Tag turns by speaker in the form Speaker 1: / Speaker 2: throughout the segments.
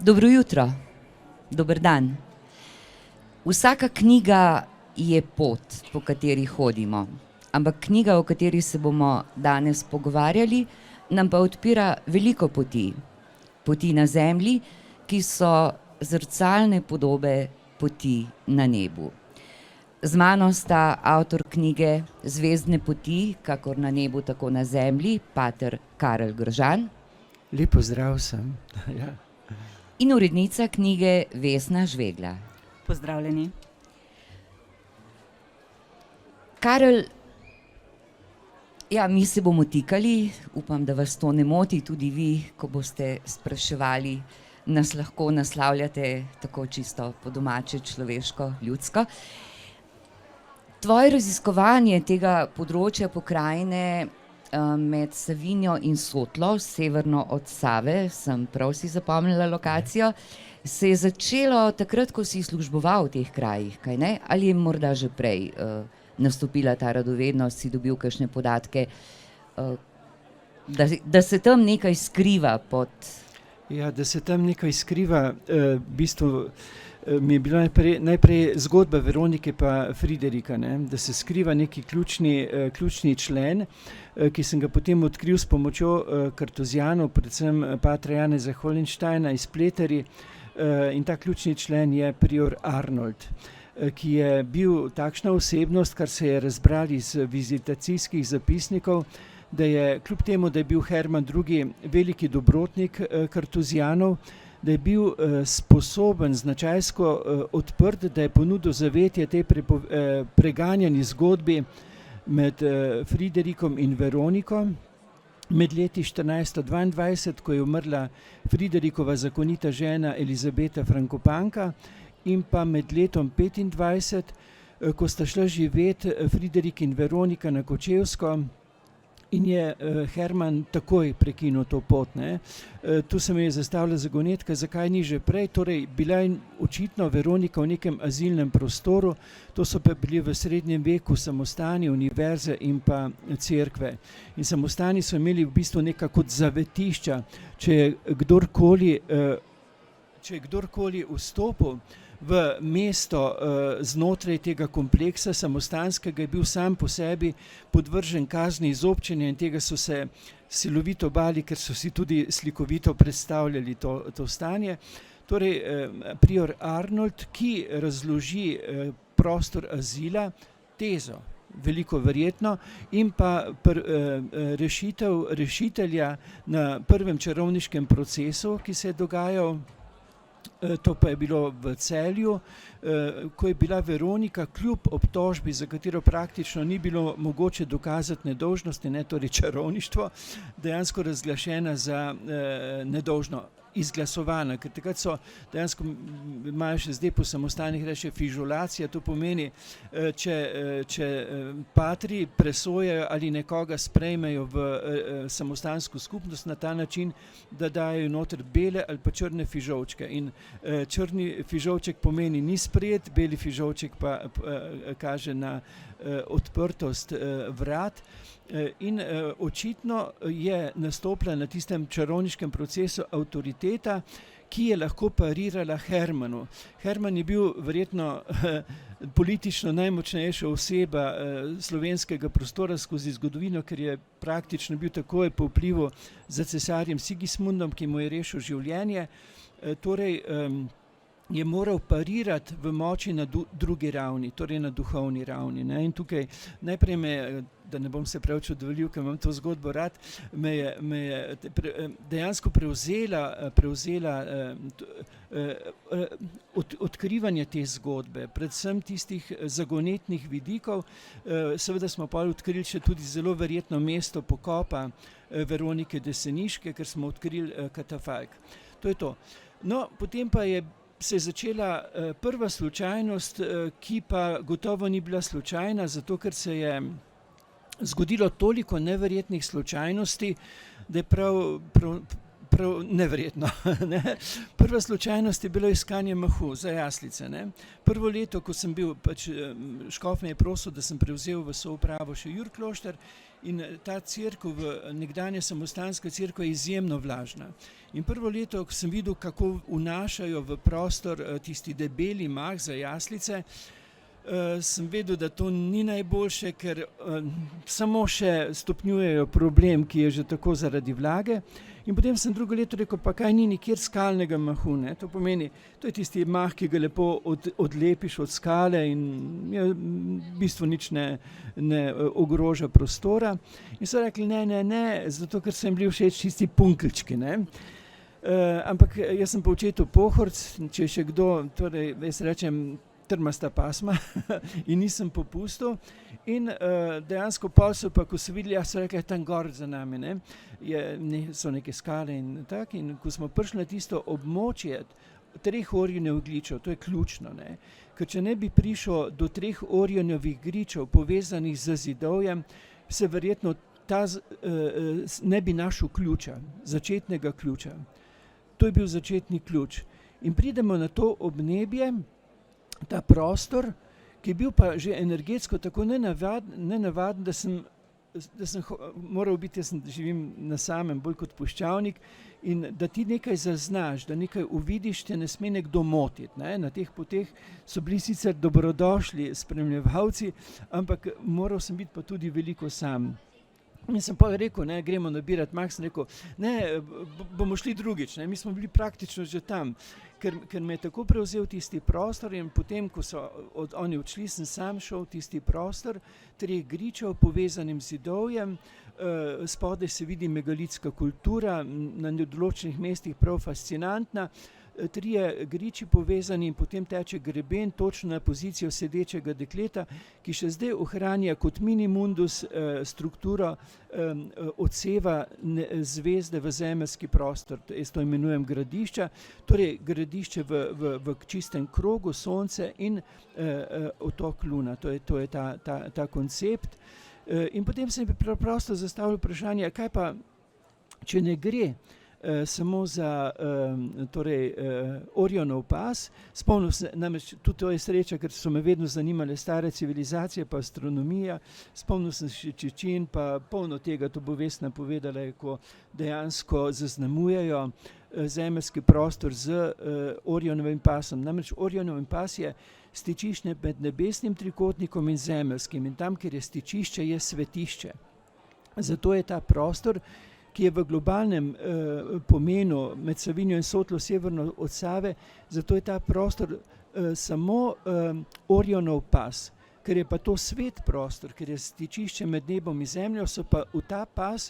Speaker 1: Dobro jutro, dober dan. Vsaka knjiga je pot, po kateri hodimo, ampak knjiga, o kateri se bomo danes pogovarjali, nam pa odpira veliko poti. Poti na zemlji, ki so zrcalne podobe poti na nebu. Z mano sta avtor knjige Zvezdne poti, kakor na nebu, tako na zemlji, pater Karel Gržan.
Speaker 2: Lep pozdrav vsem. Ja.
Speaker 1: In urednica knjige Vesna Žvegla.
Speaker 3: Pozdravljeni.
Speaker 1: Karel, ja, mi se bomo tikali, upam, da vas to ne moti, tudi vi, ko boste spraševali, nas lahko naslavljate tako čisto po domače, človeško, ljudsko. Tvoje raziskovanje tega področja pokrajine med Savinjo in Sotlo, severno od Save, sem prav si zapomnila lokacijo, se je začelo takrat, ko si služboval v teh krajih, kaj ne? Ali je morda že prej nastopila ta radovednost, si dobil kakšne podatke, da se tam nekaj skriva pod...
Speaker 2: Ja, da se tam nekaj skriva, v bistvu mi je bila najprej zgodba Veronike pa Friderika, ne? Da se skriva neki ključni člen, ki sem ga potem odkril s pomočjo kartuzijanov, predvsem patra Janeza Holensteina iz Pleteri, in ta ključni člen je prior Arnold, ki je bil takšna osebnost, kar se je razbrali iz vizitacijskih zapisnikov, da je kljub temu, da je bil Herman II. Veliki dobrotnik kartuzijanov, da je bil sposoben, značajsko odprt, da je ponudil zavetje tej preganjani zgodbi med Friderikom in Veroniko. Med leti 1422, ko je umrla Friderikova zakonita žena Elizabeta Frankopanka, in pa med letom 25, ko sta šla živeti Friderik in Veronika na Kočevsko, in je Herman takoj prekinil to pot, ne. Tu se mi je zastavila zagonetka, zakaj ni že prej, torej bila je očitno Veronika v nekem azilnem prostoru, to so pa bili v srednjem veku samostani, univerze in pa cerkve. In samostani so imeli v bistvu nekako kot zavetišča, če je kdorkoli vstopil v mesto znotraj tega kompleksa samostanskega, je bil sam po sebi podvržen kazni izobčenja in tega so se silovito bali, ker so si tudi slikovito predstavljali to stanje. Torej, prior Arnold, ki razloži prostor azila, tezo, veliko verjetno, in pa rešitelja na prvem čarovniškem procesu, ki se je dogajal. To pa je bilo v Celju, ko je bila Veronika kljub obtožbi, za katero praktično ni bilo mogoče dokazati nedolžnosti, ne, torej čarovništvo, dejansko razglašena za nedolžno, izglasovana, ker takrat so dejansko, imajo še zdaj po samostanih reče fižulacija, to pomeni, če patri presojajo ali nekoga sprejmejo v samostansko skupnost na ta način, da dajo noter bele ali pa črne fižolčke. In črni fižolček pomeni ni sprejet, beli fižolček pa kaže na odprtost vrat. In očitno je nastopila na tistem čarovniškem procesu avtoriteta, ki je lahko parirala Hermanu. Herman je bil verjetno politično najmočnejša oseba slovenskega prostora skozi zgodovino, ker je praktično bil takoj po vplivu za cesarjem Sigismundom, ki mu je rešil življenje. Torej, je moral parirati v moči na drugi ravni, torej na duhovni ravni, ne. In tukaj najprej da ne bom se preveč oddaljil, ker imam to zgodbo rad, me je dejansko prevzela odkrivanje te zgodbe, predvsem tistih zagonetnih vidikov. Seveda smo potem odkrili še tudi zelo verjetno mesto pokopa Veronike Deseniške, ker smo odkrili katafalk. To je to. No, potem pa se je začela prva slučajnost, ki pa gotovo ni bila slučajna, zato ker se je zgodilo toliko neverjetnih slučajnosti, da je prav neverjetno. Ne. Prva slučajnost je bilo iskanje mahu za jaslice. Ne. Prvo leto, ko sem bil, škof me je prosil, da sem prevzel v soupravo še Jurklošter, in ta cerkev, nekdanja samostanska cerkev, je izjemno vlažna. In prvo leto, ko sem videl, kako vnašajo v prostor tisti debeli mah za jaslice, sem vedel, da to ni najboljše, ker samo še stopnjujejo problem, ki je že tako zaradi vlage. In potem sem drugo leto rekel, pa kaj ni nikjer skalnega mahu, ne? To pomeni, to je tisti mah, ki ga lepo odlepiš od skale in v bistvu nič ne ogroža prostora. In so rekli, ne, zato ker so jim bili všeč tisti punkelčki, ne. Ampak jaz sem pa očetu pohorc, če je še kdo, torej jaz rečem, trmasta pasma in nisem popustil. In dejansko pol so pa, ko so videli, so rekli, tam gor za nami, ne, so neke skale in tak. In ko smo prišli na tisto območje 3 Orionov gričev, to je ključno, ne, ker če ne bi prišel do 3 Orionovih gričev povezanih z zidovjem, se verjetno ne bi našel ključa, začetnega ključa. To je bil začetni ključ. In pridemo na to obnebje, ta prostor, ki je bil pa že energetsko tako nenavaden, da sem moral biti, jaz živim na samem, bolj kot puščavnik, in da ti nekaj zaznaš, da nekaj uvidiš, te ne sme nekdo motiti, ne. Na teh poteh so bili sicer dobrodošli spremljevalci, ampak moral sem biti pa tudi veliko sam. In sem pa rekel, ne, gremo nabirati mah, sem rekel, ne, bomo šli drugič, ne, mi smo bili praktično že tam, ker me je tako prevzel tisti prostor in potem, ko so oni odšli, sem sam šel v tisti prostor 3 gričev povezanim zidovjem, spodaj se vidi megalitska kultura, na določenih mestih prav fascinantna, 3 griči povezani in potem teče greben točno na pozicijo sedečega dekleta, ki še zdaj ohranja kot minimundus strukturo odseva zvezde v zemeljski prostor. Jaz to imenujem gradišča, torej gradišče v čistem krogu, sonce in otok Luna. To je ta koncept. In potem sem preprosto zastavil vprašanje, kaj pa, če ne gre samo za Orionov pas. Spomnil sem, namreč tudi to je sreča, ker so me vedno zanimale stare civilizacije pa astronomija. Spomnil sem še Čečin, pa polno tega, to bo Vesna povedala, ko dejansko zaznamujejo zemeljski prostor z Orionovim pasom. Namreč Orionov pas je stičišče med nebesnim trikotnikom in zemeljskim, in tam, kjer je stičišče, je svetišče. Zato je ta prostor, ki je v globalnem pomenu med Savinjo in Sotlo severno od Save, zato je ta prostor samo Orionov pas. Ker je pa to svet prostor, ker je stičišče med nebom in zemljo, so pa v ta pas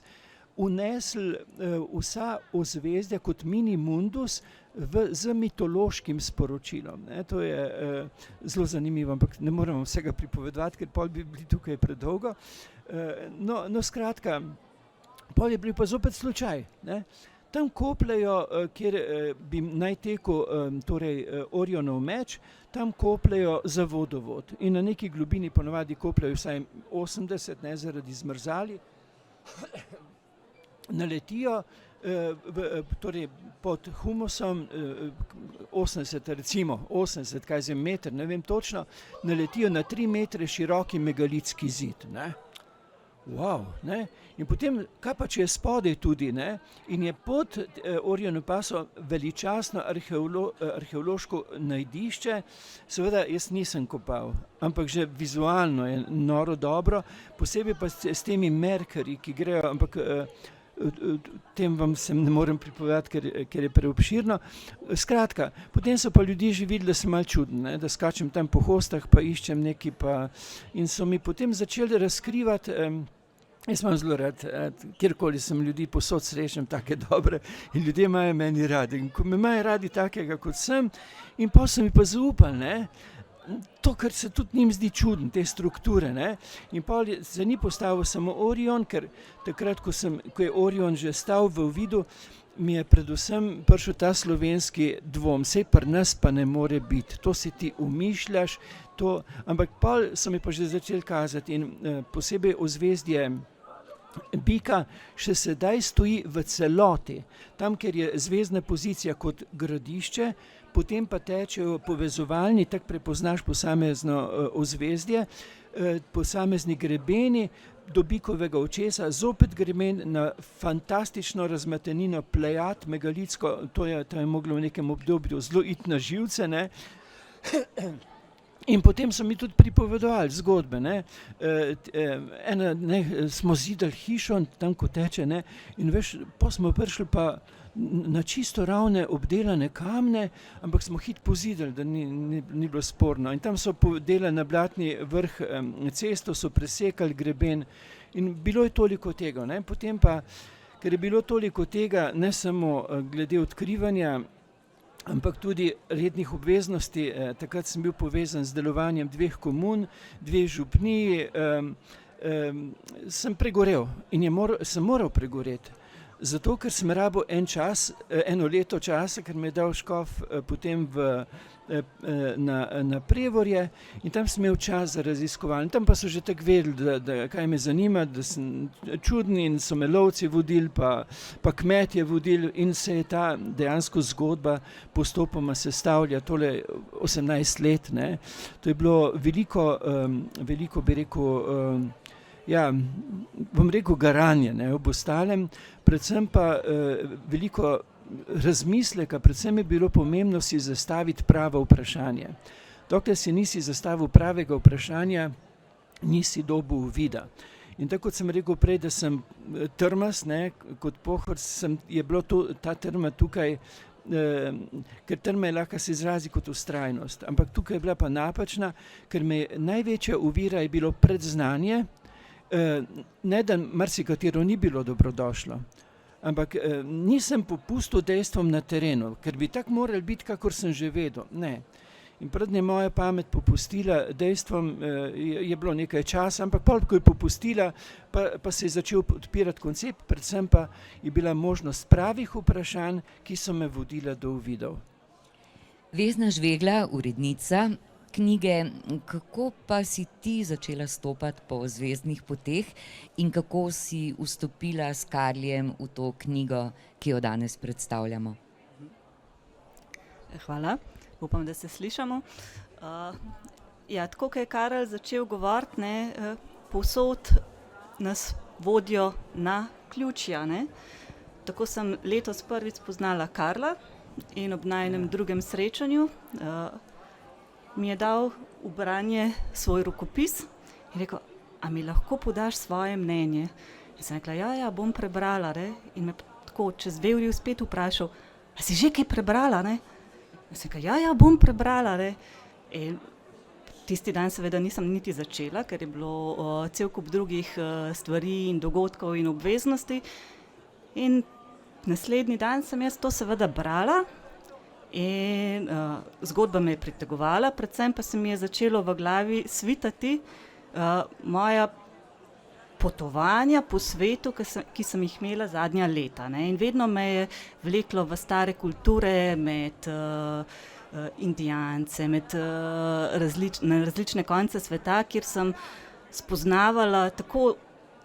Speaker 2: unesli vsa ozvezdja kot minimundus z mitološkim sporočilom. Ne, to je zelo zanimivo, ampak ne moremo vsega pripovedovati, ker pol bi bili tukaj predolgo. No, skratka, pol je bil pa zopet slučaj, ne. Tam kopljejo, kjer bi naj tekel Orionov meč, tam kopljejo za vodovod. In na neki globini ponavadi kopljejo vsaj 80, ne, zaradi zmrzali. Naletijo torej pod humusom 80, recimo 80, kaj za meter, ne vem točno, naletijo na 3 metre široki megalitski zid, ne. Wow, ne. In potem, kaj pa če je spodaj tudi, ne, in je pod Orionov pasom veličastno arheološko najdišče, seveda jaz nisem kopal, ampak že vizualno je noro dobro, posebej pa s temi merkarji, ki grejo, ampak tem vam se ne morem pripovedati, ker je preobširno. Skratka, potem so pa ljudje že videli, da sem malo čuden, ne, da skačem tam po hostah, pa iščem nekaj pa, in so mi potem začeli razkrivati, jaz imam zelo rad, kjerkoli sem ljudi posod srečam, take dobre, in ljudje imajo meni radi. In ko me imajo radi takega, kot sem, in pa so mi pa zaupali, ne, to, kar se tudi njim zdi čuden, te strukture, ne. In pol se ni postavil samo Orion, ker takrat, ko je Orion že stal v uvidu, mi je predvsem prišel ta slovenski dvom, saj pri nas pa ne more biti, to si ti umišljaš, ampak pol so mi pa že začeli kazati in posebej ozvezdje bika še sedaj stoji v celoti. Tam, kjer je zvezdna pozicija kot gradišče, potem pa tečejo povezovalni, tako prepoznaš posamezno ozvezdje, posamezni grebeni, do bikovega očesa, zopet greben na fantastično razmetenino plejad, megalitsko, to je moglo v nekem obdobju zelo iti na živce, ne. In potem so mi tudi pripovedovali zgodbe, ne. Smo zidali hišo, tam ko teče, ne, in veš, pol smo prišli pa na čisto ravne obdelane kamne, ampak smo hitro pozidali, da ni bilo sporno. In tam so delali na blatni vrh cesto, so presekali greben in bilo je toliko tega, ne. Potem pa, ker je bilo toliko tega, ne samo glede odkrivanja, ampak tudi rednih obveznosti, takrat sem bil povezan z delovanjem 2 komun, 2 župniji, sem pregorel in sem moral pregoreti. Zato, ker sem rabil eno leto časa, ker me je dal škof potem na Prevorje in tam sem imel čas za raziskovanje. Tam pa so že tako vedeli, da kaj me zanima, da sem čuden in so me lovci vodili, pa kmetje vodili in se je ta dejansko zgodba postopoma sestavlja, tole 18 let, ne. To je bilo veliko bi rekel, bom rekel garanje, ne, ob ostalem, predvsem pa veliko razmisleka, predvsem je bilo pomembno si zastaviti pravo vprašanje. Dokler si nisi zastavil pravega vprašanja, nisi dobil uvida. In tako kot sem rekel prej, da sem trmast, ne, kot pohor, je bilo ta trma tukaj, ker trma je lahko se izrazi kot vztrajnost, ampak tukaj je bila pa napačna, ker največja ovira je bilo predznanje, ne da marsikatero ni bilo dobrodošlo, ampak nisem popustil dejstvom na terenu, ker bi tako morali biti, kakor sem že vedel. Ne. In prednje moja pamet popustila dejstvom, je bilo nekaj časa, ampak pol, ko je popustila, pa se je začel odpirati koncept, predvsem pa je bila možnost pravih vprašanj, ki so me vodila do uvidov.
Speaker 1: Vesna Žvegla, urednica knjige, kako pa si ti začela stopati po zvezdnih poteh in kako si vstopila s Karlijem v to knjigo, ki jo danes predstavljamo?
Speaker 3: Hvala, upam, da se slišamo. Tako kot je Karel začel govoriti, ne, povsod nas vodijo na ključja, ne. Tako sem letos prvič spoznala Karla in ob najinem drugem srečanju mi je dal v branje svoj rokopis in rekel, a mi lahko podaš svoje mnenje? In sem rekla, ja, bom prebrala, ne? In me tako čez 2 uri spet vprašal, a si že kaj prebrala, ne? In sem rekla, ja, bom prebrala, ne? In tisti dan seveda nisem niti začela, ker je bilo cel kup drugih stvari in dogodkov in obveznosti. In naslednji dan sem jaz to seveda brala in zgodba me je pritegovala, predvsem pa se mi je začelo v glavi svitati moja potovanja po svetu, ki sem jih imela zadnja leta, ne. In vedno me je vleklo v stare kulture, med Indijance, na različne konce sveta, kjer sem spoznavala tako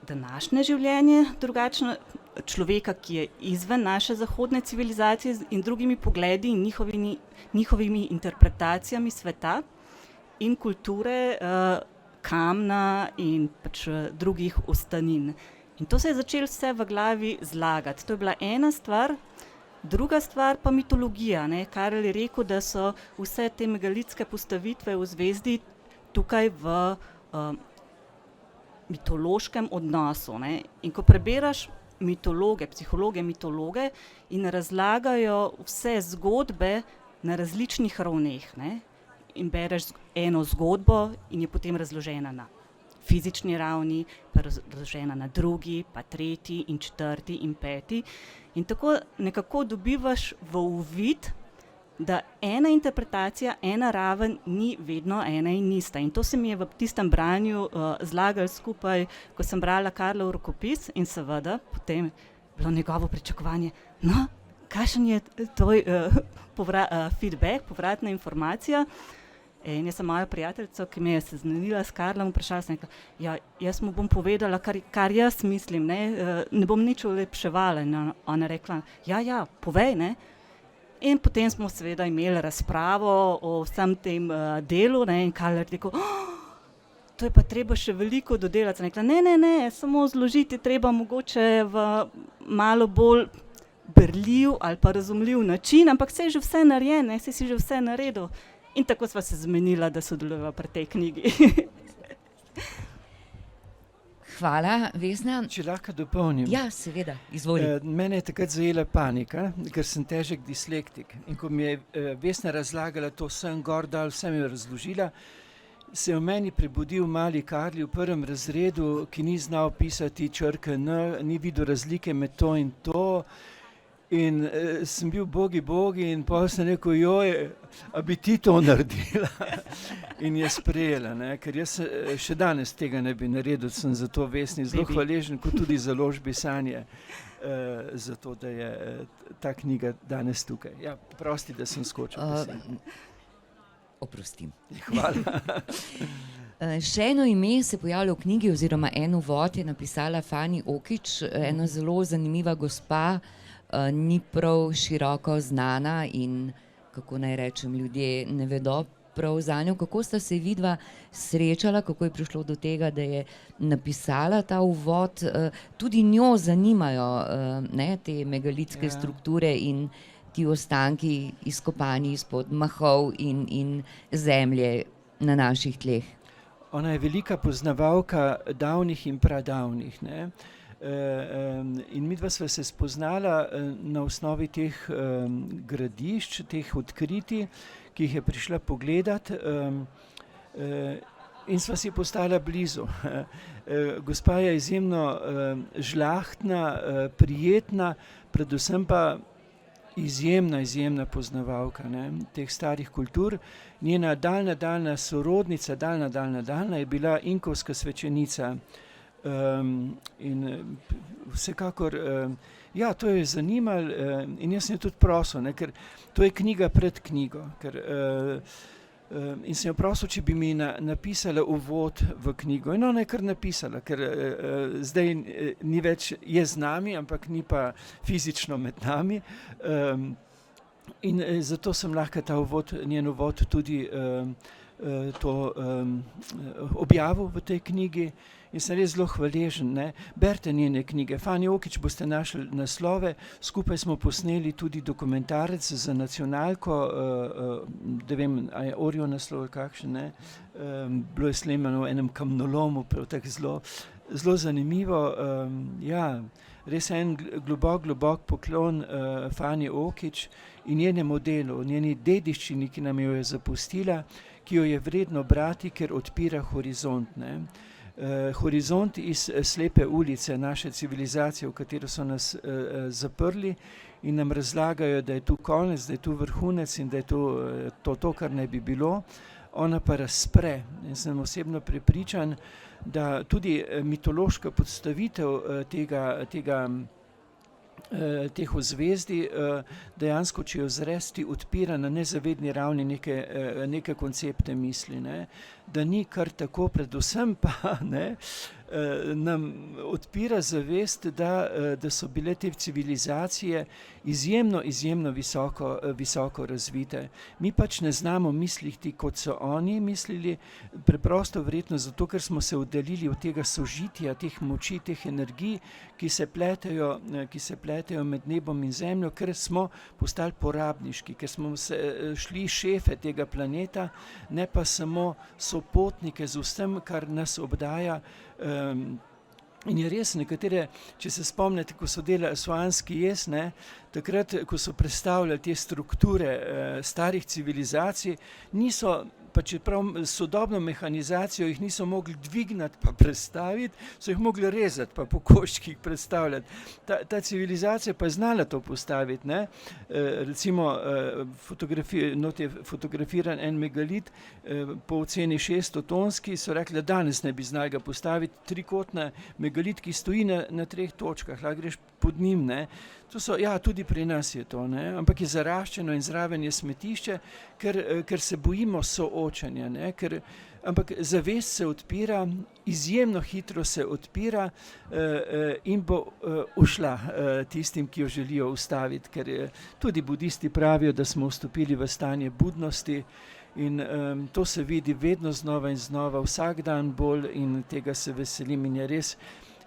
Speaker 3: današnje življenje, drugačno človeka, ki je izven naše zahodne civilizacije in drugimi pogledi in njihovimi interpretacijami sveta in kulture kamna in pač drugih ostanin. In to se je začelo vse v glavi zlagati. To je bila ena stvar. Druga stvar pa mitologija, ne. Karel je rekel, da so vse te megalitske postavitve v zvezdi tukaj v mitološkem odnosu, ne. In ko preberaš psihologe mitologe in razlagajo vse zgodbe na različnih ravneh, ne. In bereš eno zgodbo in je potem razložena na fizični ravni, pa razložena na drugi, pa tretji in četrti in peti. In tako nekako dobivaš v uvid, da ena interpretacija, ena raven ni vedno ena in ista. In to se mi je v tistem branju zlagalo skupaj, ko sem brala Karlov rokopis in seveda potem bilo njegovo pričakovanje, no, kakšen je tvoj feedback, povratna informacija. In jaz sem mojo prijateljico, ki me je seznanila s Karlom, vprašala sem, rekla, ja, jaz mu bom povedala, kar jaz mislim, ne bom nič olepševala. In ona rekla, ja, povej, ne. In potem smo seveda imeli razpravo o vsem tem delu, ne, in Karl je rekel, to je pa treba še veliko dodelati. Sem rekla, ne, samo zložiti treba mogoče v malo bolj berljiv ali pa razumljiv način, ampak saj je že vse narejeno, saj si že vse naredil. In tako sva se zmenila, da sodelujeva pri tej knjigi.
Speaker 1: Hvala, Vesna.
Speaker 2: Če lahko dopolnim.
Speaker 1: Ja, seveda, izvoli.
Speaker 2: Mene je takrat zajela panika, ker sem težek dislektik. In ko mi je Vesna razlagala to sem gor dal, vse mi je razložila, se je v meni prebudil mali Karli v 1. razredu, ki ni znal pisati črke N, ni videl razlike med to in to. In sem bil bogi in potem sem rekel, joj, a bi ti to naredila? In je sprejela, ne? Ker jaz še danes tega ne bi naredil, sem zato Vesni zelo hvaležen, kot tudi založbi Sanje, za to, da je ta knjiga danes tukaj. Ja, prosti, da sem skočil.
Speaker 1: Oprostim.
Speaker 2: Hvala.
Speaker 1: Še eno ime se pojavlja v knjigi oziroma en uvod je napisala Fani Okić, ena zelo zanimiva gospa, ni prav široko znana in, kako naj rečem, ljudje ne vedo prav zanjo. Kako sta se vidva srečala, kako je prišlo do tega, da je napisala ta uvod? Tudi njo zanimajo te megalitske strukture in ti ostanki izkopani izpod mahov in zemlje na naših tleh.
Speaker 2: Ona je velika poznavalka davnih in pradavnih, ne? In midva sva se spoznala na osnovi teh gradišč, teh odkritij, ki jih je prišla pogledat, in sva si postala blizu. Gospa je izjemno žlahtna, prijetna, predvsem pa izjemna poznavalka, ne, teh starih kultur. Njena daljna sorodnica, daljna je bila inkovska svečenica. In vsekakor, ja, to jo je zanimalo in jaz sem jo tudi prosil, ne, ker to je knjiga pred knjigo. In sem jo prosil, če bi mi napisala uvod v knjigo. In ona je kar napisala, ker zdaj ni več, je z nami, ampak ni pa fizično med nami. In zato sem lahko ta uvod, njen uvod tudi objavil v tej knjigi. In sem res zelo hvaležen, ne. Berite njene knjige. Fani Okić boste našli naslove, skupaj smo posneli tudi dokumentarec za nacionalko, da vem, a je Orijo naslov kakšen, ne. Bilo je snemano v enem kamnolomu, prav tako zelo zanimivo. Ja, res en globok poklon Fani Okić in njenemu delu, njeni dediščini, ki nam jo je zapustila, ki jo je vredno brati, ker odpira horizont, ne. Horizont iz slepe ulice naše civilizacije, v katero so nas zaprli in nam razlagajo, da je tu konec, da je tu vrhunec in da je to, kar ne bi bilo. Ona pa razpre. Jaz sem osebno prepričan, da tudi mitološka podstavitev teh ozvezdij dejansko, če jo zresti, odpira na nezavedni ravni neke koncepte misli, ne. Da ni kar tako, predvsem pa nam odpira zavest, da so bile te civilizacije izjemno visoko razvite. Mi pač ne znamo misliti, kot so oni mislili, preprosto verjetno zato, ker smo se oddaljili od tega sožitja, teh moči, teh energij, ki se pletejo med nebom in zemljo, ker smo postali porabniški, ker smo šli šefe tega planeta, ne pa samo sopotnike z vsem, kar nas obdaja. In je res, nekatere, če se spomnite, ko so delali Assuanski jez, ne, takrat, ko so predstavljali te strukture starih civilizacij, niso, pa čeprav sodobno mehanizacijo jih niso mogli dvigniti pa predstaviti, so jih mogli rezati pa po koščkih predstavljati. Ta civilizacija pa je znala to postaviti, ne. Recimo not je fotografiran en megalit, po oceni 600-tonski, so rekli, da danes ne bi znali ga postaviti, trikotna megalit, ki stoji na 3 točkah, lahko greš pod njim, ne. Ja, tudi pri nas je to, ne? Ampak je zaraščeno in zraven je smetišče, ker se bojimo soočanja, ne? Ampak zavest se odpira, izjemno hitro se odpira in bo ušla tistim, ki jo želijo ustaviti, ker tudi budisti pravijo, da smo vstopili v stanje budnosti in to se vidi vedno znova in znova, vsak dan bolj in tega se veselim in je res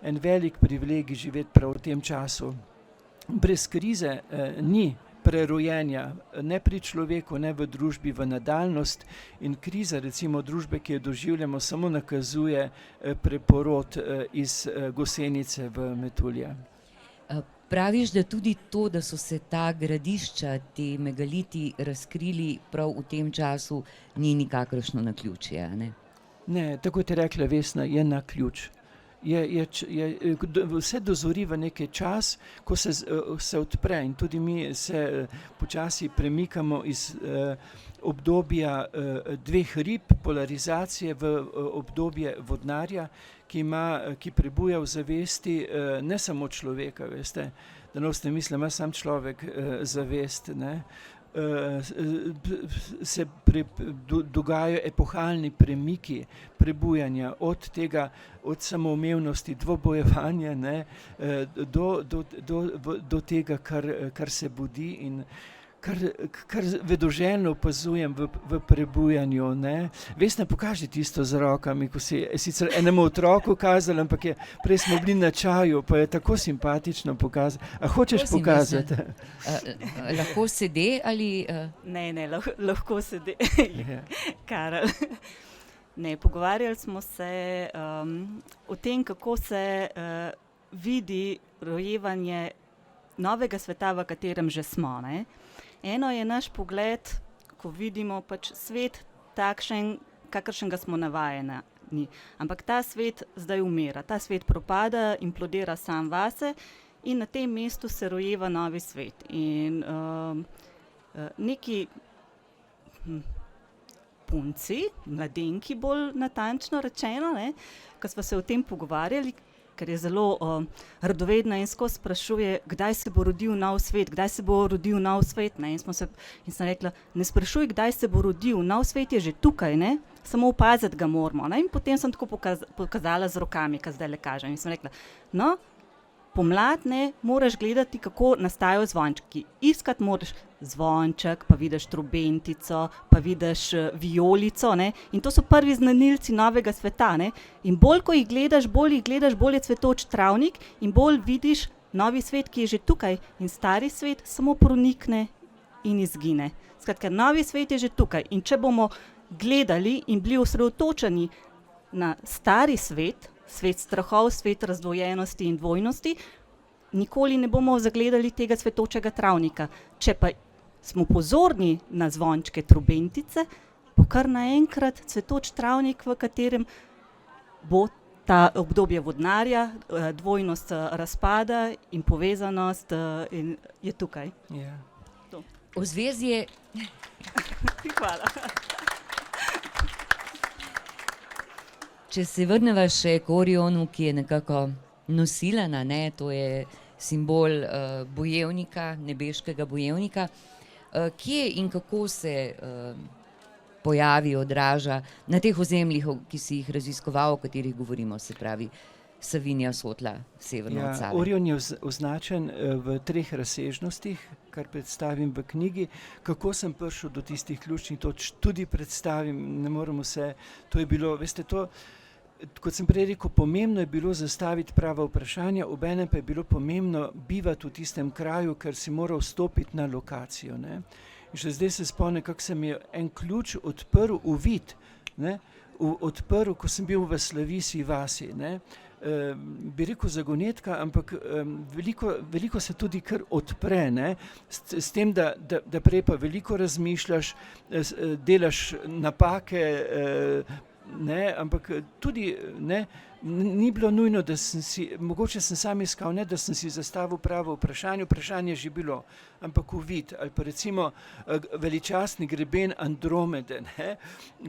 Speaker 2: en velik privilegij živeti prav v tem času. Brez krize ni prerojenja, ne pri človeku, ne v družbi, v nadaljnost in kriza, recimo družbe, ki jo doživljamo, samo nakazuje preporod iz Gosenice v Metulje.
Speaker 1: Praviš, da tudi to, da so se ta gradišča, ti megaliti razkrili prav v tem času, ni nikakršno naključje, ne?
Speaker 2: Ne, tako je rekla Vesna, je naključ. Vse dozori v neki čas, ko se odpre in tudi mi se počasi premikamo iz obdobja dveh rib, polarizacije v obdobje vodnarja, ki prebuja v zavesti ne samo človeka, veste, da ne mislim, ima sam človek zavest, ne, se dogajajo epohalni premiki prebujanja od samoumevnosti, dvobojevanja, ne, do tega, kar se budi in kar vedoželjno opazujem v prebujanju, ne. Vesna, pokaži tisto z rokami, ko si sicer enemu otroku kazala, ampak prej smo bili na čaju, pa je tako simpatično pokazati. A hočeš pokazati?
Speaker 1: Lahko sede ali...
Speaker 3: Ne, lahko sede, Karel. Ne, pogovarjali smo se o tem, kako se vidi rojevanje novega sveta, v katerem že smo, ne. Eno je naš pogled, ko vidimo pač svet takšen, kakršnega smo navajeni. Ampak ta svet zdaj umira, ta svet propada, implodira sam vase in na tem mestu se rojeva novi svet. In neki punci, mladenki bolj natančno rečeno, ne, ko smo se o tem pogovarjali, ker je zelo radovedna in skozi sprašuje, kdaj se bo rodil nov svet, ne? In sem rekla, ne sprašuj, kdaj se bo rodil, nov svet je že tukaj, ne? Samo opaziti ga moramo, ne? In potem sem tako pokazala z rokami, kar zdaj le kažem. In sem rekla, no, pomlad, ne, moraš gledati, kako nastajajo zvončki. Iskati moraš zvonček, pa vidiš trobentico, pa vidiš vijolico, ne, in to so prvi znanilci novega sveta, ne. In bolj, ko jih gledaš, bolj je cvetoč travnik in bolj vidiš novi svet, ki je že tukaj in stari svet samo pronikne in izgine. Skratka, novi svet je že tukaj in če bomo gledali in bili osredotočeni na stari svet, svet strahov, svet razdvojenosti in dvojnosti, nikoli ne bomo zagledali tega cvetočega travnika. Če pa smo pozorni na zvončke trobentice, bo kar naenkrat cvetoč travnik, v katerem bo ta obdobje vodnarja, dvojnost razpada in povezanost in je tukaj.
Speaker 2: Ja.
Speaker 1: Ozvezdje...
Speaker 3: Hvala.
Speaker 1: Če se vrneva še k Orionu, ki je nekako nosilena, ne, to je simbol bojevnika, nebeškega bojevnika. Kje in kako se pojavi, odraža na teh ozemljih, ki si jih raziskoval, o katerih govorimo, se pravi Savinja, Sotla, severno od Save?
Speaker 2: Orion je označen v 3 razsežnostih, kar predstavim v knjigi. Kako sem prišel do tistih ključnih točk, tudi predstavim, ne moremo se, to je bilo, veste, to, kot sem prej rekel, pomembno je bilo zastaviti prava vprašanja, obenem pa je bilo pomembno bivati v tistem kraju, ker si moral stopiti na lokacijo, ne. In še zdaj se spomnim, kako se mi je en ključ odprl, uvid, ne, odprl, ko sem bil v Slavisi vasi, ne. Bi rekel zagonetka, ampak veliko se tudi kar odpre, ne, s tem, da prej pa veliko razmišljaš, delaš napake, ne, ampak tudi, ne, ni bilo nujno, da sem si, mogoče sem sam iskal, ne, da sem si zastavil pravo vprašanje je že bilo, ampak uvid, ali pa recimo veličastni greben Andromede, ne,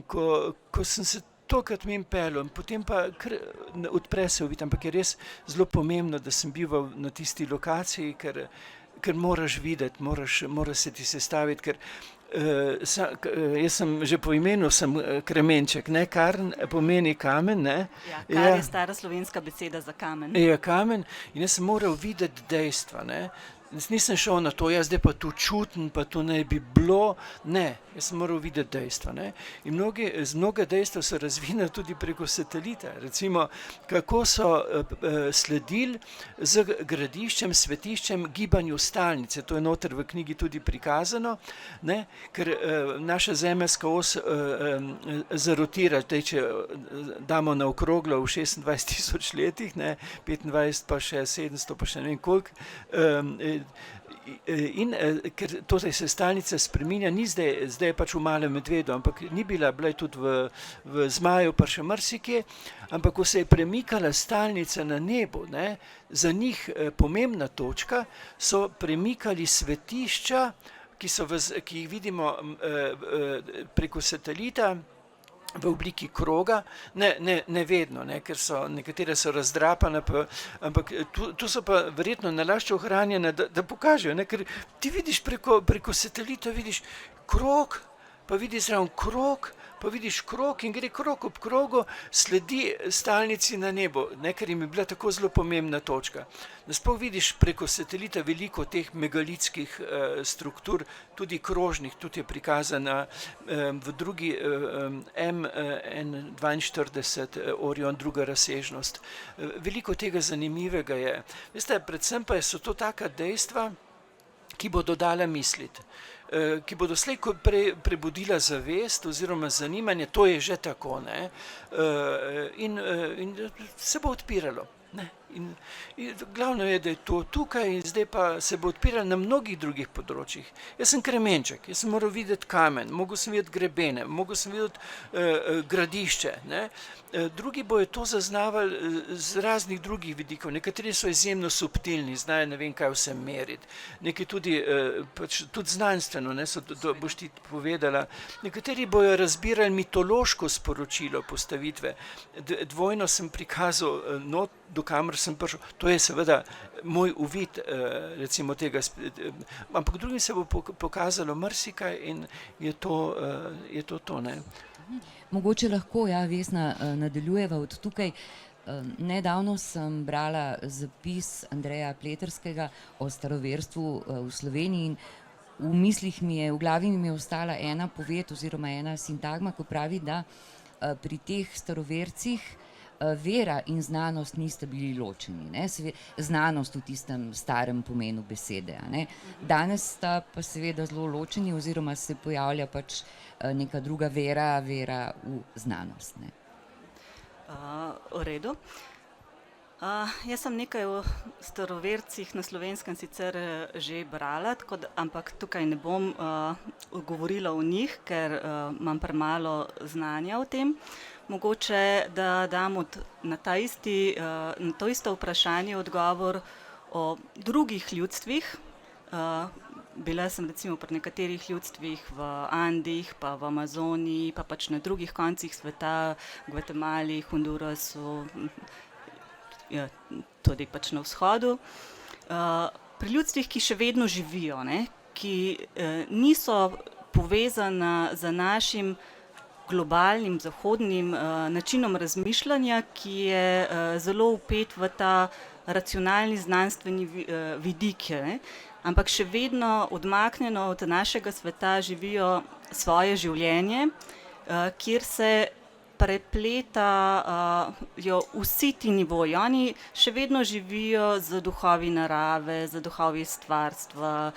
Speaker 2: ko sem se tokrat mimo peljal, potem pa odpre se uvid, ampak je res zelo pomembno, da sem bival na tisti lokaciji, ker moraš videti, mora se ti sestaviti, ker jaz sem že po imenu sem kremenček, ne, karn pomeni kamen, ne.
Speaker 3: Ja, kar je stara slovenska beseda za kamen.
Speaker 2: Ja, kamen, in jaz sem moral videti dejstva, ne. Jaz nisem šel na to, zdaj pa tu čutim, pa to naj bi bilo, ne, jaz sem moral videti dejstva, ne. In mnoga dejstva so razvina tudi preko satelita, recimo, kako so sledili z gradiščem, svetiščem gibanju stalnice, to je noter v knjigi tudi prikazano, ne, ker naša zemeljska os zarotira, če damo na okroglo v 26 000 letih, ne, 25 pa še 700 pa še ne vem koliko, in ker torej se stalnica spreminja, ni zdaj pač v malem medvedu, ampak ni bila je tudi v zmaju pa še marsikje, ampak ko se je premikala stalnica na nebu, ne, za njih pomembna točka, so premikali svetišča, ki jih vidimo preko satelita, v obliki kroga, ne vedno, ne, ker nekatere so razdrapane, ampak tu so pa verjetno nalašč ohranjene, da pokažejo, ne, ker ti vidiš preko satelita, vidiš krog, pa vidiš zraven krog, pa vidiš krog in gre krog ob krogu, sledi stalnici na nebu, ne, ker jim je bila tako zelo pomembna točka. Nasploh vidiš preko satelita veliko teh megalitskih struktur, tudi krožnih, tudi je prikazana v drugi M42 Orion, druga razsežnost. Veliko tega zanimivega je. Veste, predvsem pa so to taka dejstva, ki bodo dala misliti, ki bodo slej ko prej prebudila zavest oziroma zanimanje, to je že tako, ne, in se bo odpiralo, ne. In glavno je, da je to tukaj in zdaj pa se bo odpiralo na mnogih drugih področjih. Jaz sem kremenček, jaz sem moral videti kamen, mogel sem videti grebene, mogel sem videti gradišče, ne. Drugi bojo to zaznavali z raznih drugih vidikov, nekateri so izjemno subtilni, znajo ne vem kaj vse meriti, neki tudi znanstveno, ne, boš ti povedala, nekateri bojo razbirali mitološko sporočilo postavitve, dvojno sem prikazal not, do kamer sem prišel, to je seveda moj uvid recimo tega, ampak drugim se bo pokazalo marsikaj in je to, ne.
Speaker 1: Mogoče lahko, ja, Vesna, nadaljujeva od tukaj. Nedavno sem brala zapis Andreja Pleterskega o staroverstvu v Sloveniji in v mislih v glavi mi je ostala ena poved oziroma ena sintagma, ko pravi, da pri teh starovercih vera in znanost nista bili ločeni, ne? Znanost v tistem starem pomenu besede, ne? Danes sta pa seveda zelo ločeni oziroma se pojavlja pač neka druga vera v znanost, ne?
Speaker 3: V redu. Jaz sem nekaj o starovercih na Slovenskem sicer že brala, ampak tukaj ne bom govorila o njih, ker imam premalo znanja o tem. Mogoče, da dam na to isto vprašanje odgovor o drugih ljudstvih. Bila sem recimo pri nekaterih ljudstvih v Andih, pa v Amazoniji, pa pač na drugih koncih sveta, v Gvatemali, Hondurasu, tudi pač na vzhodu. Pri ljudstvih, ki še vedno živijo, ne, ki niso povezana z našim globalnim, zahodnim načinom razmišljanja, ki je zelo vpet v ta racionalni znanstveni vidik, ne, ampak še vedno odmaknjeno od našega sveta živijo svoje življenje, kjer se prepletajo vsi ti nivoji. Oni še vedno živijo z duhovi narave, z duhovi stvarstva,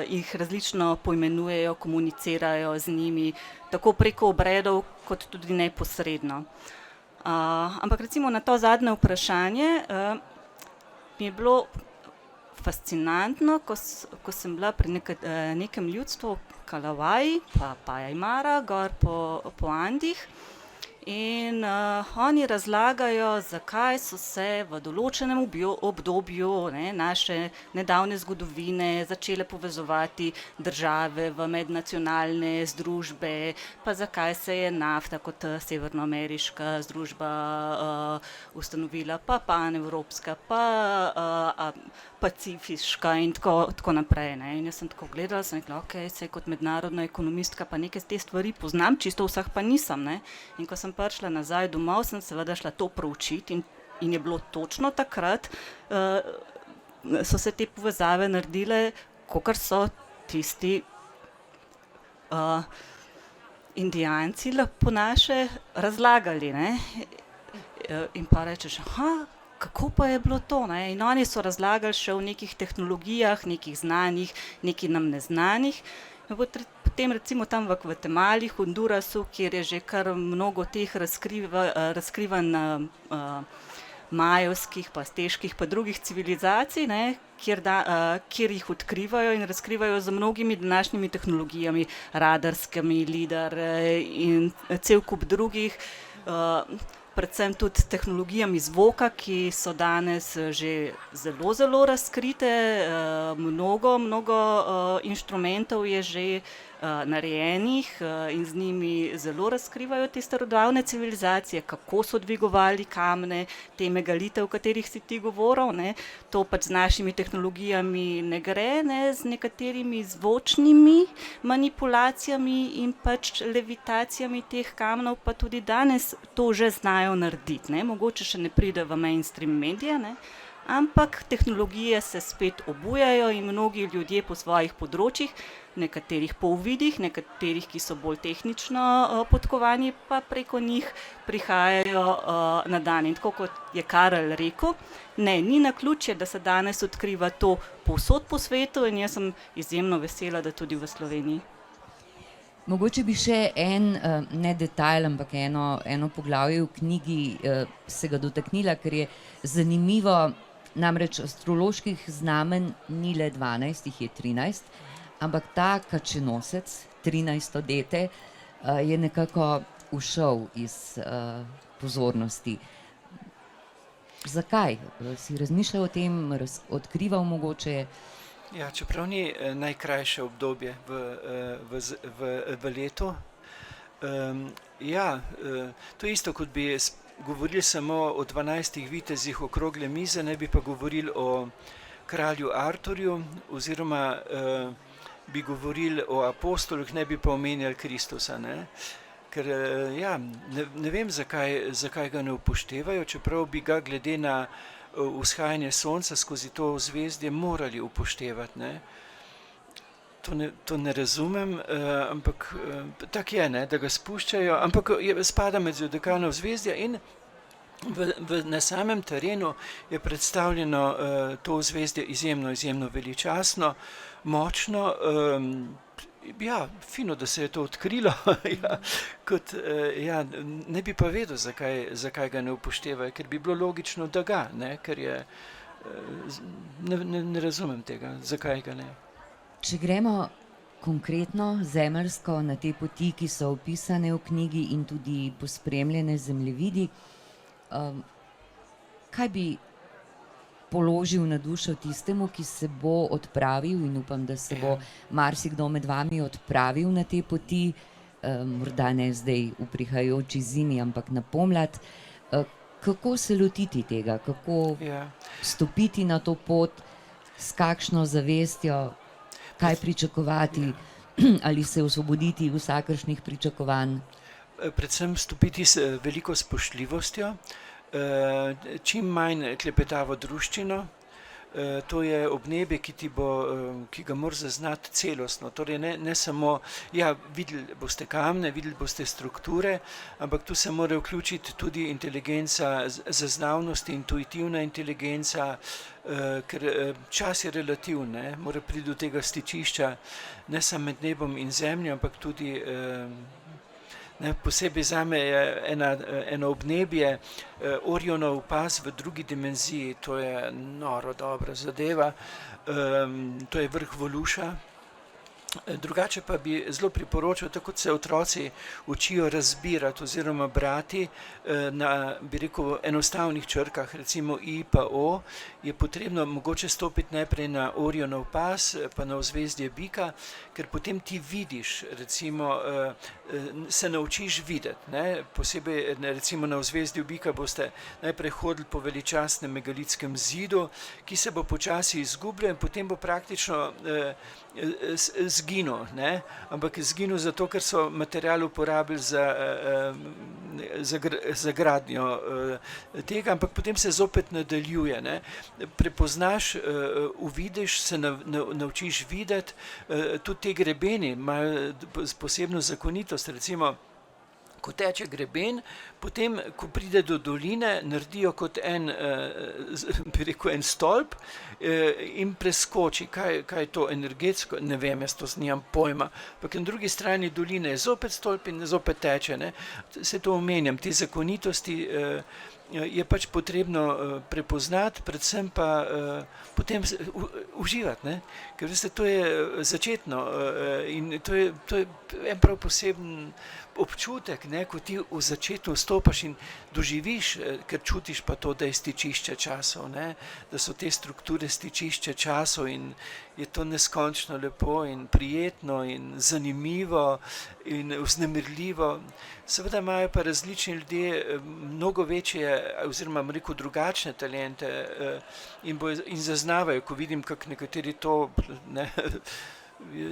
Speaker 3: jih različno poimenujejo, komunicirajo z njimi, tako preko obredov, kot tudi neposredno. Ampak recimo na to zadnje vprašanje mi je bilo fascinantno, ko sem bila pri nekem ljudstvu, Kalavaji, pa Aymara, gor po Andih. In oni razlagajo, zakaj so se v določenem obdobju naše nedavne zgodovine začele povezovati države v mednacionalne združbe, pa zakaj se je nafta kot severnoameriška združba ustanovila, pa panevropska, pa pacifiška in tako naprej. In jaz sem tako gledala, sem rekla, ok, saj kot mednarodna ekonomistka pa neke te stvari poznam, čisto vseh pa nisem. In ko sem prišla nazaj domov, sem seveda šla to proučiti in je bilo točno takrat, so se te povezave naredile, kakor so tisti Indijanci po naše razlagali. In pa rečeš, kako pa je bilo to? In oni so razlagali še o nekih tehnologijah, nekih znanih, nekih nam neznanih. Potem recimo tam v Gvatemali, Hondurasu, kjer je že kar mnogo teh razkrivanj majevskih, pa azteških, pa drugih civilizacij, kjer jih odkrivajo in razkrivajo z mnogimi današnjimi tehnologijami, radarskimi, lidar in cel kup drugih, predvsem tudi tehnologijami zvoka, ki so danes že zelo, zelo razkrite. Mnogo inštrumentov je že narejenih in z njimi zelo razkrivajo te starodavne civilizacije, kako so dvigovali kamne, te megalite, o katerih si ti govoril. To pač z našimi tehnologijami ne gre, z nekaterimi zvočnimi manipulacijami in pač levitacijami teh kamnov pa tudi danes to že znajo narediti. Mogoče še ne pride v mainstream medije, ampak tehnologije se spet obujajo in mnogi ljudje po svojih področjih, nekaterih po uvidih, nekaterih, ki so bolj tehnično podkovani, pa preko njih prihajajo na dan. In tako kot je Karel rekel, ni naključje, da se danes odkriva to povsod po svetu in jaz sem izjemno vesela, da tudi v Sloveniji.
Speaker 1: Mogoče bi še ne detajl, ampak eno poglavje v knjigi se ga dotaknila, ker je zanimivo, namreč astroloških znamenj ni le 12, jih je 13, ampak ta kačenosec, 13. dete, je nekako ušel iz pozornosti. Zakaj? Si razmišljal o tem, odkrival mogoče?
Speaker 2: Ja, čeprav ni najkrajše obdobje v letu. To je isto, kot bi govorili samo o 12 vitezih okrogle mize, ne bi pa govorili o kralju Arturju, oziroma bi govorili o apostolih, ne bi pa omenjali Kristusa. Ker ne vem, zakaj ga ne upoštevajo, čeprav bi ga glede na vzhajanje sonca skozi to zvezdje morali upoštevati. To ne razumem, ampak tak je, da ga spuščajo, ampak spada med zodiakalno zvezdje in na samem terenu je predstavljeno to zvezdje izjemno veličastno, močno. Fino, da se je to odkrilo. Ne bi pa vedel, zakaj ga ne upoštevajo, ker bi bilo logično, da ga, ker je, ne razumem tega, zakaj ga ne.
Speaker 1: Če gremo konkretno, zemeljsko, na te poti, ki so opisane v knjigi in tudi pospremljene zemljevidi, kaj bi položil na dušo tistemu, ki se bo odpravil, in upam, da se bo marsikdo med vami odpravil na te poti, morda ne zdaj v prihajajoči zimi, ampak na pomlad. Kako se lotiti tega? Kako stopiti na to pot, s kakšno zavestjo, kaj pričakovati, ali se osvoboditi vsakršnih pričakovanj?
Speaker 2: Predvsem stopiti s veliko spoštljivostjo, čim manj klepetavo druščino. To je obnebje, ki ga moraš zaznati celostno. Torej ne samo, videli boste kamne, videli boste strukture, ampak tu se mora vključiti tudi inteligenca, zaznavnost, intuitivna inteligenca, ker čas je relativen, mora priti do tega stičišča, ne samo med nebom in zemljo, ampak tudi posebej zame je eno obnebje, Orionov pas v drugi dimenziji, to je noro dobra zadeva, to je vrh Voluša, Drugače pa bi zelo priporočal, tako kot se otroci učijo razbirati oziroma brati na, bi rekel, enostavnih črkah, recimo I pa O, je potrebno mogoče stopiti najprej na Orionov pas, pa na ozvezdje bika, ker potem ti vidiš, recimo, se naučiš videti, ne? Posebej recimo na ozvezdju bika boste najprej hodili po veličastnem megalitskem zidu, ki se bo počasi izgubljal in potem bo praktično zginil, ne? Ampak zginil zato, ker so material uporabili za gradnjo tega, ampak potem se zopet nadaljuje, ne? Prepoznaš, uvidiš, se naučiš videti, tudi te grebeni imajo posebno zakonitost, recimo, ko teče greben, potem, ko pride do doline, naredijo kot bi rekel, en stolp in preskoči. Kaj je to energetsko? Ne vem, jaz to nimam pojma. Ampak na drugi strani doline je zopet stolp in zopet teče, ne? Se to omenjam, te zakonitosti je pač potrebno prepoznati, predvsem pa potem uživati, ne? Ker veste, to je začetno in to je en prav poseben občutek, ne, ko ti v začetku vstopaš in doživiš, ker čutiš pa to, da je stičišče časov, ne, da so te strukture stičišče časov in je to neskončno lepo in prijetno in zanimivo in vznemirljivo. Seveda imajo pa različni ljudje mnogo večje oziroma, bom rekel, drugačne talente in zaznavajo, ko vidim, kako nekateri to, ne,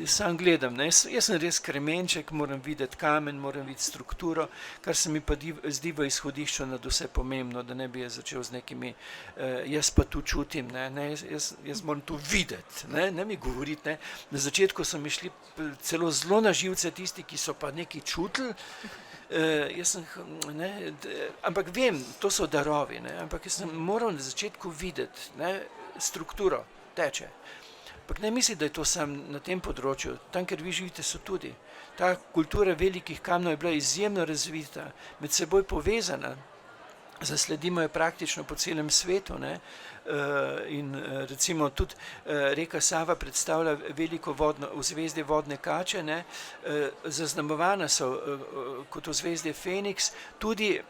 Speaker 2: sam gledam, ne. Jaz sem res kremenček, moram videti kamen, moram videti strukturo, kar se mi pa zdi v izhodišču nadvse pomembno, da ne bi jaz začel z nekimi, jaz pa tu čutim, ne, jaz moram tu videti, ne mi govoriti, ne. Na začetku so mi šli celo zelo na živce tisti, ki so pa nekaj čutili, jaz sem, ne, ampak vem, to so darovi, ne, ampak jaz sem moral na začetku videti, ne, strukturo, teče. Ampak ne misli, da je to sam na tem področju, tam, kjer vi živite, so tudi. Ta kultura velikih kamnov je bila izjemno razvita, med seboj povezana, zasledimo jo praktično po celem svetu, ne, in recimo tudi reka Sava predstavlja veliko ozvezdje vodne kače, ne, zaznamovana so kot ozvezdje Feniks, tudi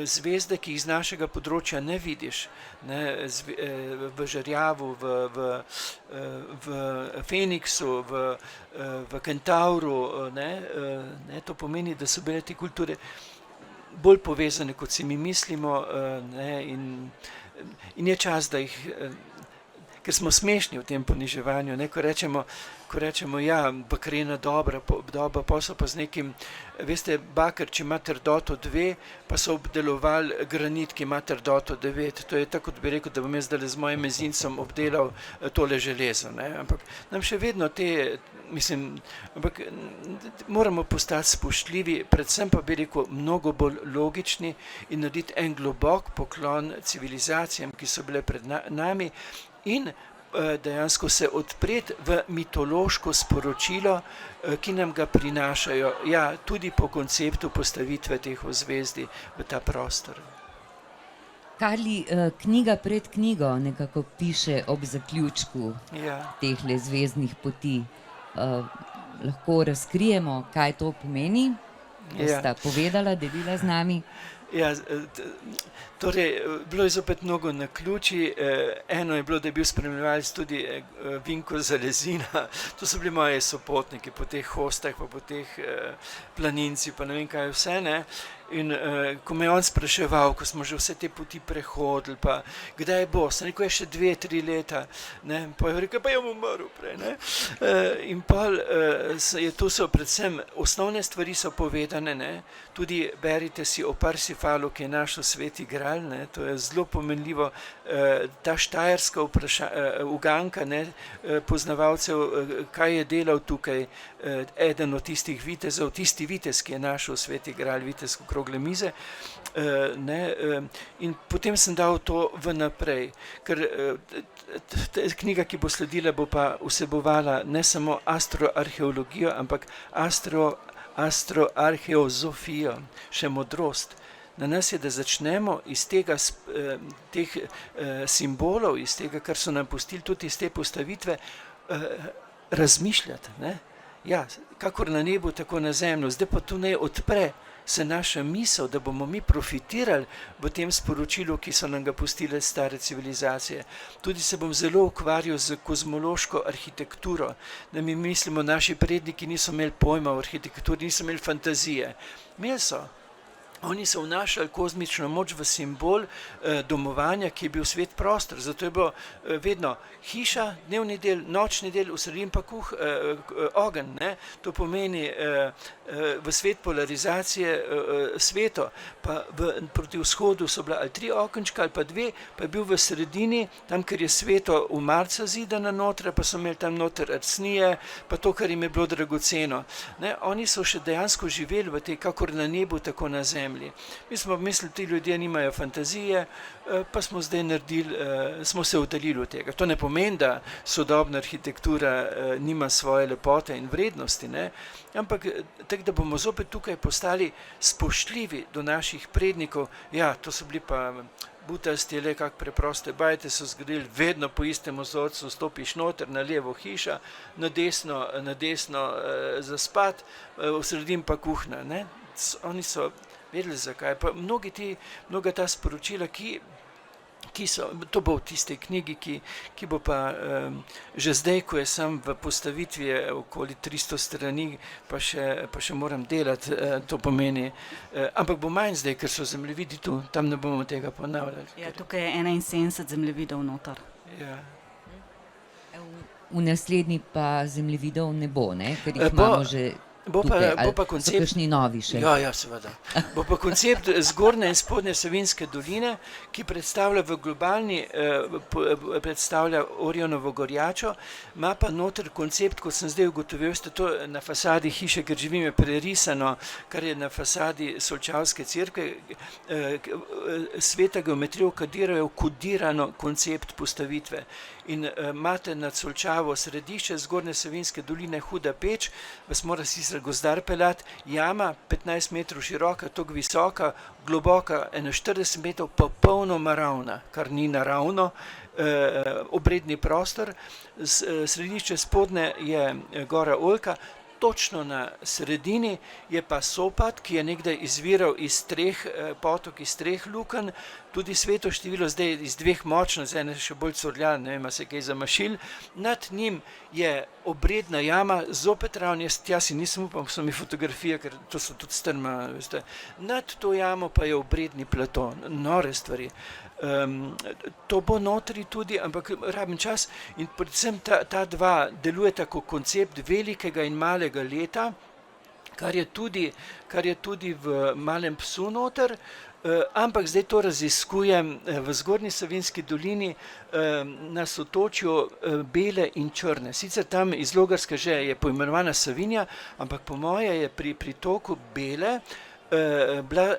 Speaker 2: zvezde, ki jih z našega področja ne vidiš, ne, v žerjavu, v Feniksu, v Kentauru, ne, to pomeni, da so bile te kulture bolj povezane, kot si mi mislimo, ne, in je čas, da jih, ker smo smešni v tem poniževanju, ne, ko rečemo, ja, bakrena doba, pa so pa z nekim, veste, baker, če ima trdoto 2, pa so obdelovali granit, ki ima trdoto 9, to je tako, da bi rekel, da bom jaz zdaj z mojim mezincem obdelal tole železo, ne, ampak nam še vedno ampak moramo postati spoštljivi, predvsem pa bi rekel, mnogo bolj logični in narediti en globok poklon civilizacijam, ki so bile pred nami in dejansko se odpreti v mitološko sporočilo, ki nam ga prinašajo, ja, tudi po konceptu postavitve teh ozvezdij v ta prostor.
Speaker 1: Karli, knjiga pred knjigo nekako piše ob zaključku tehle zvezdnih poti. Lahko razkrijemo, kaj to pomeni? Bosta povedala, delila z nami?
Speaker 2: Ja, torej, bilo je zopet mnogo naključij, eno je bilo, da je bil spremljevalec tudi Vinko Zalezina, to so bili moji sopotniki po teh hostah, pa po teh planincih, pa ne vem kaj vse, ne. In ko me je on spraševal, ko smo že vse te poti prehodili, pa kdaj bo, sem rekel, je še 2-3 leta, ne, pa je rekel, pa je umrl prej, ne. In pol tu so predvsem, osnovne stvari so povedane, ne, tudi berite si o Parsifalu, ki je našel Sveti Gral, ne, to je zelo pomenljivo, ta štajerska uganka, ne, poznavalcev, kaj je delal tukaj eden od tistih vitezov, tisti vitez, ki je našel Sveti Gral, vitez okrogle mize, ne, in potem sem dal to vnaprej, ker knjiga, ki bo sledila, bo pa vsebovala ne samo astroarheologijo, ampak astroarheozofijo, še modrost. Na nas je, da začnemo iz tega, teh simbolov, iz tega, kar so nam pustili, tudi iz te postavitve, razmišljati, ne? Ja, kakor na nebu, tako na zemlju. Zdaj pa tu naj odpre se naša misel, da bomo mi profitirali v tem sporočilu, ki so nam ga pustile stare civilizacije. Tudi se bom zelo ukvarjal z kozmološko arhitekturo, da mi mislimo, naši predniki niso imeli pojma o arhitekturi, niso imeli fantazije. Imeli so. Oni so vnašali kozmično moč v simbol domovanja, ki je bil svet prostor. Zato je bilo vedno hiša, dnevni del, nočni del, v sredini pa ogenj. Ne? To pomeni v svet polarizacije sveto. Pa proti vzhodu so bila ali 3 okenčka ali pa 2, pa je bil v sredini, tam, ker je sveto v marca zidana noter, pa so imeli tam noter arcnije, pa to, kar jim je bilo dragoceno. Ne? Oni so še dejansko živeli v tej, kakor na nebu, tako na zemlji. Mi smo mislili, ti ljudje nimajo fantazije, pa smo zdaj naredili, smo se oddaljili od tega. To ne pomeni, da sodobna arhitektura nima svoje lepote in vrednosti, ne? Ampak tako, da bomo zopet tukaj postali spoštljivi do naših prednikov. Ja, to so bili pa butasti, le kak preproste bajte so zgradili, vedno po istem vzorcu, stopiš noter, na levo hiša, na desno zaspat, v sredini pa kuhna, ne? Oni so vedeli zakaj, pa mnoga ta sporočila, ki so, to bo v tistej knjigi, ki bo pa že zdaj, ko je sam v postavitvi okoli 300 strani, pa še moram delati, to pomeni, ampak bo manj zdaj, ker so zemljevidi tu, tam ne bomo tega ponavljali.
Speaker 3: Ja, tukaj je 71 zemljevidov noter.
Speaker 2: Ja.
Speaker 1: V naslednji pa zemljevidov ne bo, ne? Ker jih imamo že tukaj,
Speaker 2: bo pa koncept,
Speaker 1: so kakšni novi še?
Speaker 2: Ja, seveda. Bo pa koncept zgornje in spodnje Savinjske doline, ki predstavlja v globalni, predstavlja Orionovo gorjačo, ima pa noter koncept, kot sem zdaj ugotovil, ste to na fasadi hiše, ker živim, je prerisano, kar je na fasadi Solčavske cerkve, sveta geometrija vkadirajo kodirano koncept postavitve. In imate nad Solčavo središče Zgornje Savinjske doline, huda peč, vas mora sicer gozdar peljati, jama 15 metrov široka, toliko visoka, globoka 41 metrov, popolnoma ravna, kar ni naravno, obredni prostor, središče spodnje je gora Oljka, točno na sredini je pa Sopad, ki je nekdaj izviral iz 3 potok, iz 3 lukenj, tudi sveto število zdaj iz 2 močno, zdaj ene še bolj curljan, ne vem, se kaj zamašil, nad njim je obredna jama, zopet ravno, jaz si nisem upal, so mi fotografije, ker to so tudi strma, veste, nad to jamo pa je obredni plato, nore stvari. To bo notri tudi, ampak rabim čas in predvsem ta dva delujeta kot koncept velikega in malega leta, kar je tudi v Malem psu noter, ampak zdaj to raziskujem v Zgornji Savinjski dolini na sotočju bele in črne. Sicer tam iz Logarske že je poimenovana Savinja, ampak po moje je pri pritoku bele bila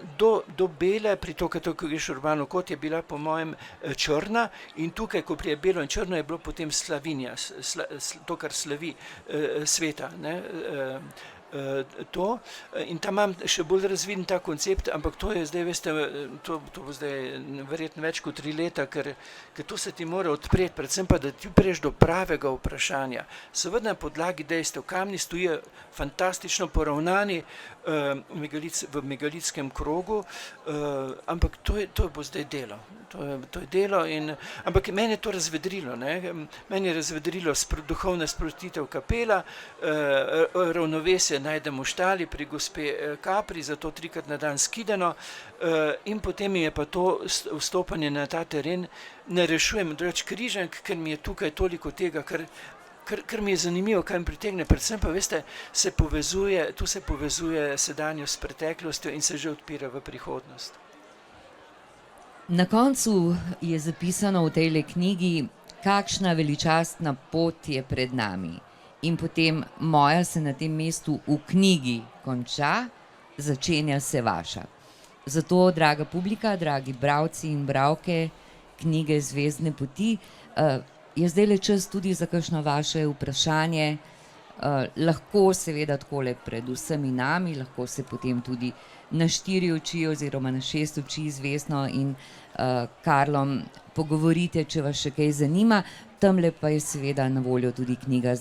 Speaker 2: do bele pritoka, to, ko greš urbano kot, je bila po mojem črna in tukaj, ko prije belo in črno, je bilo potem Slavinja, to, kar slavi sveta, ne, to. In tam imam še bolj razviden ta koncept, ampak to je zdaj, veste, to bo zdaj verjetno več kot 3 leta, ker to se ti mora odpreti, predvsem pa, da ti prejš do pravega vprašanja. Seveda na podlagi dejstev, kamni stojijo fantastično poravnani v megalitskem krogu, ampak to bo zdaj delo. To je delo, ampak meni je to razvedrilo, ne? Meni je razvedrilo duhovna sprostitev kapela, ravnovesje najdemo v štali pri gospe Kapri, zato 3-krat na dan skidano, in potem je pa to vstopanje na ta teren, ne rešujem drugače Križank, ker mi je tukaj toliko tega, kar mi je zanimivo, kaj mi pritegne, predvsem pa, veste, tu se povezuje sedanjost s preteklostjo in se že odpira v prihodnost.
Speaker 1: Na koncu je zapisano v tejle knjigi, kakšna veličastna pot je pred nami. In potem moja se na tem mestu v knjigi konča, začenja se vaša. Zato, draga publika, dragi bralci in bralke knjige Zvezdne poti, je zdaj le čas tudi za kakšno vaše vprašanje, Lahko seveda takole pred vsemi nami, lahko se potem tudi na 4 oči oziroma na 6 oči z Vesno in Karlom pogovorite, če vas še kaj zanima. Tamle pa je seveda na voljo tudi knjiga,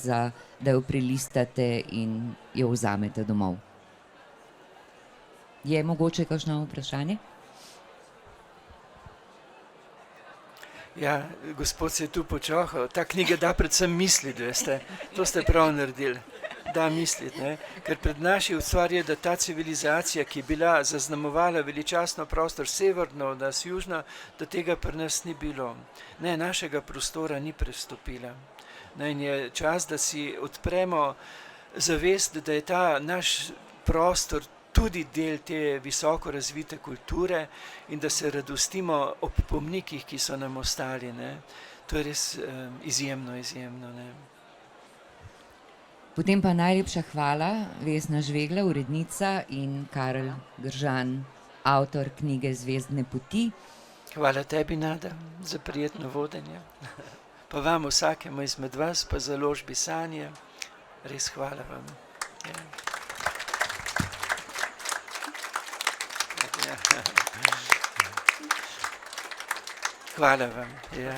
Speaker 1: da jo prelistate in jo vzamete domov. Je mogoče kakšno vprašanje?
Speaker 2: Ja, gospod se je tu počohal. Ta knjiga da predvsem misliti, veste. To ste prav naredili. Da misliti, ne. Ker pred naši ustvar je, da ta civilizacija, ki je bila zaznamovala veličastno prostor severno od nas južno, da tega pri nas ni bilo. Ne, našega prostora ni prestopila. Ne, in je čas, da si odpremo zavest, da je ta naš prostor tudi del te visoko razvite kulture in da se radostimo ob pomnikih, ki so nam ostali. Ne. To je res izjemno, izjemno. Ne.
Speaker 1: Potem pa najlepša hvala, Vesna Žvegla, urednica, in Karel Gržan, avtor knjige Zvezdne poti.
Speaker 2: Hvala tebi, Nada, za prijetno vodenje. Pa vam vsakemu izmed vas, pa založbi Sanje. Res hvala vam. Ja. Hvala vam. Ja.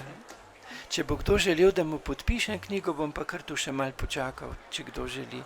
Speaker 2: Če bo kdo želel, da mu podpišem knjigo, bom pa kar tu še malo počakal, če kdo želi.